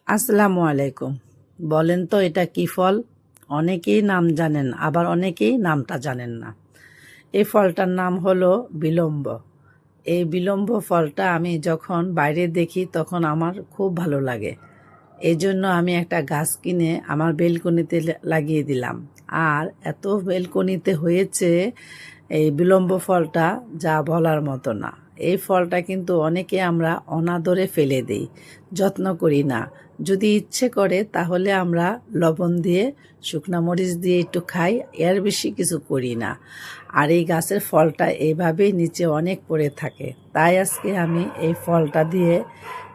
আসসালামু আলাইকুম। বলেন তো এটা কি ফল? অনেকেই নাম জানেন, আবার অনেকেই নামটা জানেন না। এই ফলটার নাম হলো বিলম্ব। এই বিলম্ব ফলটা আমি যখন বাইরে দেখি তখন আমার খুব ভালো লাগে। এই জন্য আমি একটা গাছ কিনে আমার বেলকনিতে লাগিয়ে দিলাম। আর এত বেলকনিতে হয়েছে এই বিলম্ব ফলটা, যা বলার মতো না। এই ফলটা কিন্তু অনেকে আমরা অনাদরে ফেলে দেই, যত্ন করি না। যদি ইচ্ছে করে তাহলে আমরা লবণ দিয়ে, শুকনা মরিচ দিয়ে একটু খাই, এর বেশি কিছু করি না। আর এই গাছের ফলটা এইভাবেই নিচে অনেক পড়ে থাকে। তাই আজকে আমি এই ফলটা দিয়ে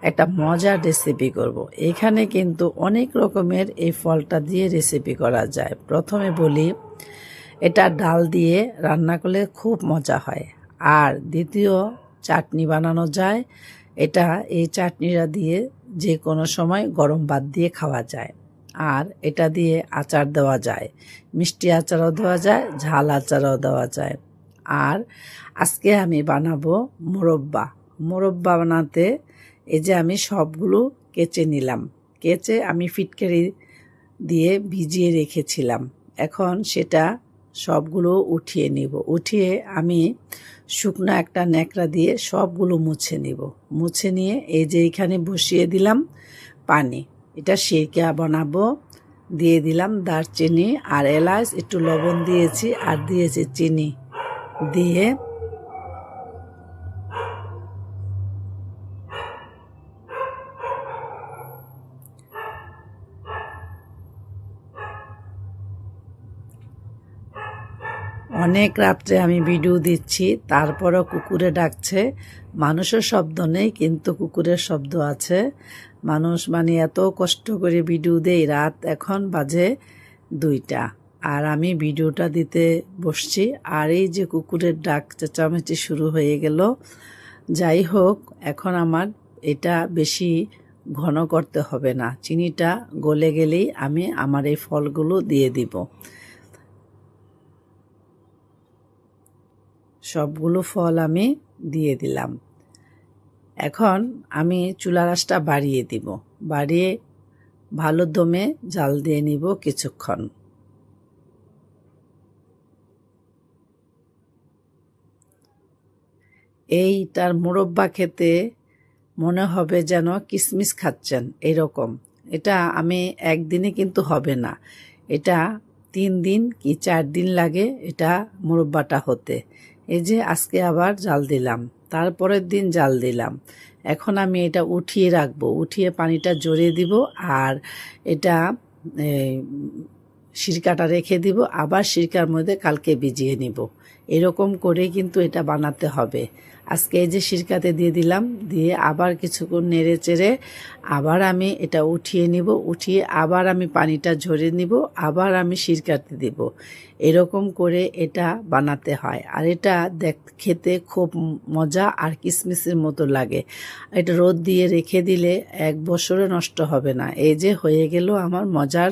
একটা মজার রেসিপি করব। এখানে কিন্তু অনেক রকমের এই ফলটা দিয়ে রেসিপি করা যায়। প্রথমে বলি, এটা ডাল দিয়ে রান্না করলে খুব মজা হয়। আর দ্বিতীয়, চাটনি বানানো যায়। এই চাটনিটা দিয়ে যে কোনো সময় গরম ভাত দিয়ে খাওয়া যায়। আর এটা দিয়ে আচার দেওয়া যায়, মিষ্টি আচারও দেওয়া যায়, ঝাল আচারও দেওয়া যায়। আর আজকে আমি বানাবো মোরব্বা। মোরব্বা বানাতে এই যে আমি সবগুলো কেচে নিলাম। কেচে আমি ফিটকারি দিয়ে ভিজিয়ে রেখেছিলাম। এখন সেটা সবগুলো উঠিয়ে নিব। উঠিয়ে আমি শুকনো একটা ন্যাকড়া দিয়ে সবগুলো মুছে নিব। মুছে নিয়ে এই যে এখানে বসিয়ে দিলাম পানি। এটা সিরকা বানাবো। দিয়ে দিলাম দারচিনি আর এলাচ, একটু লবণ দিয়েছি আর দিয়েছি চিনি। দিয়ে অনেক রাত্রে আমি ভিডিও দিচ্ছি, তারপরও কুকুরে ডাকছে। মানুষের শব্দ নেই, কিন্তু কুকুরের শব্দ আছে। মানুষ এত কষ্ট করে ভিডিও দেই। রাত এখন বাজে 2টা, আর আমি ভিডিওটা দিতে বসছি। আর এই যে কুকুরের ডাক, চেঁচামেচি শুরু হয়ে গেল। যাই হোক, এখন আমার এটা বেশি ঘন করতে হবে না। চিনিটা গলে গেলেই আমি আমার এই ফলগুলো দিয়ে দিব। সবগুলো ফল আমি দিয়ে দিলাম। এখন আমি চুলার আঁচটা বাড়িয়ে দিব। বাড়িয়ে ভালো দমে জাল দিয়ে নিব কিছুক্ষণ। এইটার মোরব্বা খেতে মনে হবে যেন কিশমিশ খাচ্ছেন, এরকম। এটা আমি একদিনে কিন্তু হবে না। এটা 3 দিন কি 4 দিন লাগে এটা মোরব্বাটা হতে। এই যে আজকে আবার জাল দিলাম, তারপরের দিন জাল দিলাম। এখন আমি এটা উঠিয়ে রাখবো, উঠিয়ে পানিটা জড়িয়ে দিব। আর এটা সিরকাটা রেখে দিব, আবার সিরকার মধ্যে কালকে ভিজিয়ে নিব। এরকম করে কিন্তু এটা বানাতে হবে। আজকে এই যে সিরকাতে দিয়ে দিলাম, দিয়ে আবার কিছুক্ষণ নেড়ে চেড়ে আবার আমি এটা উঠিয়ে নিব। উঠিয়ে আবার আমি পানিটা ঝরিয়ে নিব, আবার আমি সিরকাতে দিব। এরকম করে এটা বানাতে হয়। আর এটা খেতে খুব মজা আর কিশমিশের মতো লাগে। এটা রোদ দিয়ে রেখে দিলে 1 বছরে নষ্ট হবে না। এই যে হয়ে গেল আমার মজার